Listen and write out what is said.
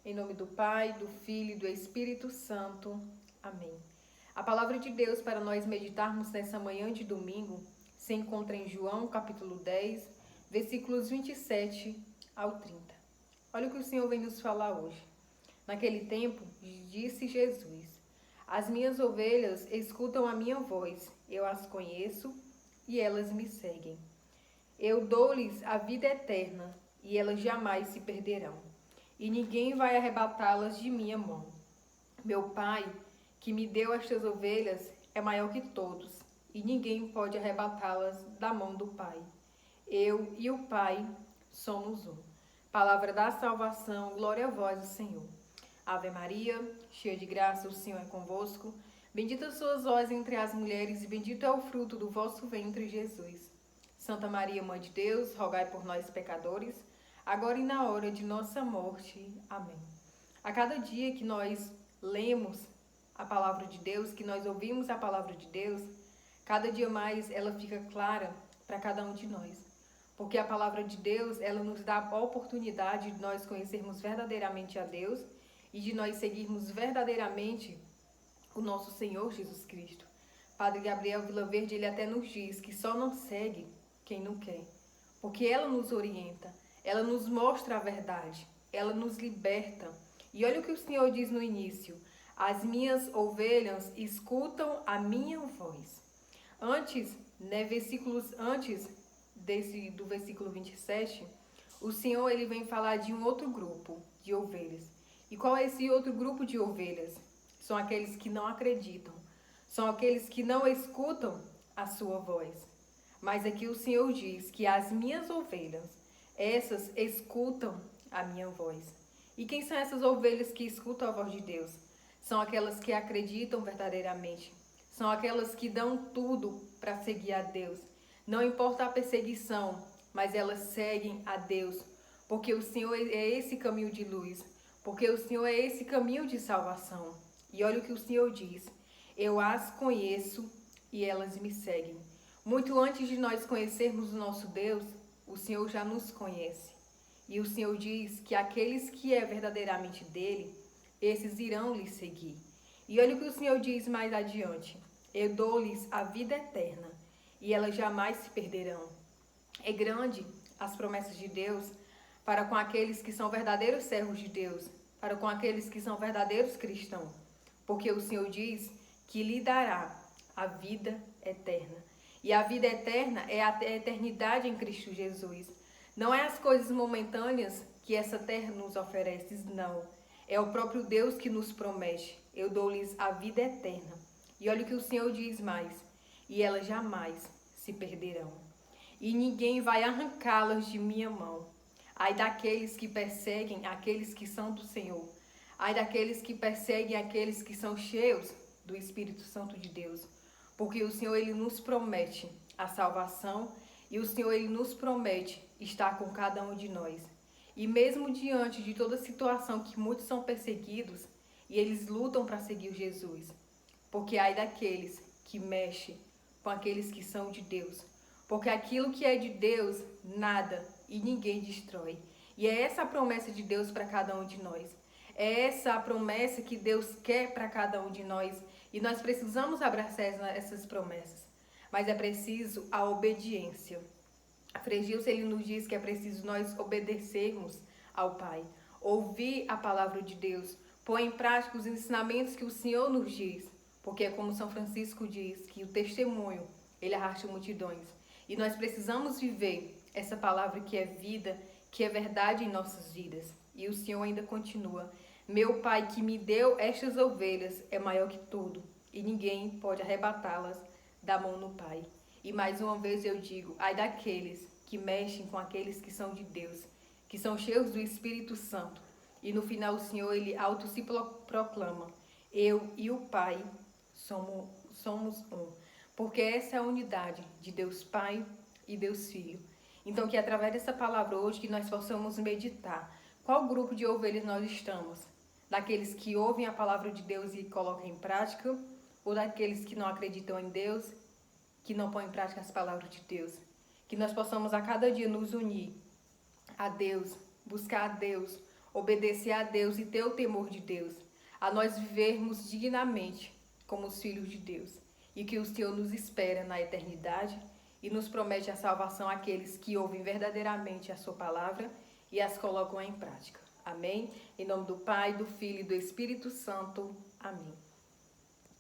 Em nome do Pai, do Filho e do Espírito Santo. Amém. A palavra de Deus para nós meditarmos nessa manhã de domingo se encontra em João, capítulo 10, versículos 27 ao 30. Olha o que o Senhor vem nos falar hoje. Naquele tempo, disse Jesus: As minhas ovelhas escutam a minha voz, eu as conheço e elas me seguem. Eu dou-lhes a vida eterna e elas jamais se perderão, e ninguém vai arrebatá-las de minha mão. Meu Pai, que me deu estas ovelhas, é maior que todos, e ninguém pode arrebatá-las da mão do Pai. Eu e o Pai somos um. Palavra da salvação, glória a vós, Senhor. Ave Maria, cheia de graça, o Senhor é convosco. Bendita sois vós entre as mulheres, e bendito é o fruto do vosso ventre, Jesus. Santa Maria, Mãe de Deus, rogai por nós, pecadores, agora e na hora de nossa morte. Amém. A cada dia que nós lemos a palavra de Deus, que nós ouvimos a palavra de Deus, cada dia mais ela fica clara para cada um de nós. Porque a palavra de Deus, ela nos dá a oportunidade de nós conhecermos verdadeiramente a Deus e de nós seguirmos verdadeiramente o nosso Senhor Jesus Cristo. Padre Gabriel Vilaverde, ele até nos diz que só não segue quem não quer, porque ela nos orienta, ela nos mostra a verdade, ela nos liberta. E olha o que o Senhor diz no início: as minhas ovelhas escutam a minha voz. Antes, versículos antes do versículo 27, o Senhor ele vem falar de um outro grupo de ovelhas. E qual é esse outro grupo de ovelhas? São aqueles que não acreditam, são aqueles que não escutam a sua voz. Mas aqui o Senhor diz que as minhas ovelhas, essas escutam a minha voz. E quem são essas ovelhas que escutam a voz de Deus? São aquelas que acreditam verdadeiramente. São aquelas que dão tudo para seguir a Deus. Não importa a perseguição, mas elas seguem a Deus. Porque o Senhor é esse caminho de luz. Porque o Senhor é esse caminho de salvação. E olha o que o Senhor diz: eu as conheço e elas me seguem. Muito antes de nós conhecermos o nosso Deus, o Senhor já nos conhece. E o Senhor diz que aqueles que é verdadeiramente dele, esses irão lhe seguir. E olha o que o Senhor diz mais adiante: eu dou-lhes a vida eterna e elas jamais se perderão. É grande as promessas de Deus para com aqueles que são verdadeiros servos de Deus, para com aqueles que são verdadeiros cristãos. Porque o Senhor diz que lhe dará a vida eterna. E a vida eterna é a eternidade em Cristo Jesus. Não é as coisas momentâneas que essa terra nos oferece, não. É o próprio Deus que nos promete: eu dou-lhes a vida eterna. E olha o que o Senhor diz mais: e elas jamais se perderão. E ninguém vai arrancá-las de minha mão. Ai daqueles que perseguem aqueles que são do Senhor. Ai daqueles que perseguem aqueles que são cheios do Espírito Santo de Deus. Porque o Senhor ele nos promete a salvação e o Senhor ele nos promete estar com cada um de nós. E mesmo diante de toda situação que muitos são perseguidos e eles lutam para seguir Jesus. Porque ai daqueles que mexem com aqueles que são de Deus. Porque aquilo que é de Deus, nada e ninguém destrói. E é essa a promessa de Deus para cada um de nós. É essa a promessa que Deus quer para cada um de nós. E nós precisamos abraçar essas promessas. Mas é preciso a obediência. Frei Gilson, ele nos diz que é preciso nós obedecermos ao Pai. Ouvir a palavra de Deus. Pôr em prática os ensinamentos que o Senhor nos diz. Porque é como São Francisco diz, que o testemunho, ele arrasta multidões. E nós precisamos viver essa palavra que é vida, que é verdade em nossas vidas. E o Senhor ainda continua: meu Pai que me deu estas ovelhas é maior que tudo, e ninguém pode arrebatá-las da mão do Pai. E mais uma vez eu digo: ai daqueles que mexem com aqueles que são de Deus, que são cheios do Espírito Santo. E no final o Senhor ele auto se proclama: eu e o Pai somos um. Porque essa é a unidade de Deus Pai e Deus Filho. Então que através dessa palavra hoje que nós possamos meditar qual grupo de ovelhas nós estamos. Daqueles que ouvem a palavra de Deus e colocam em prática, ou daqueles que não acreditam em Deus, que não põem em prática as palavras de Deus. Que nós possamos a cada dia nos unir a Deus, buscar a Deus, obedecer a Deus e ter o temor de Deus, a nós vivermos dignamente como os filhos de Deus, e que o Senhor nos espera na eternidade e nos promete a salvação àqueles que ouvem verdadeiramente a sua palavra e as colocam em prática. Amém? Em nome do Pai, do Filho e do Espírito Santo. Amém.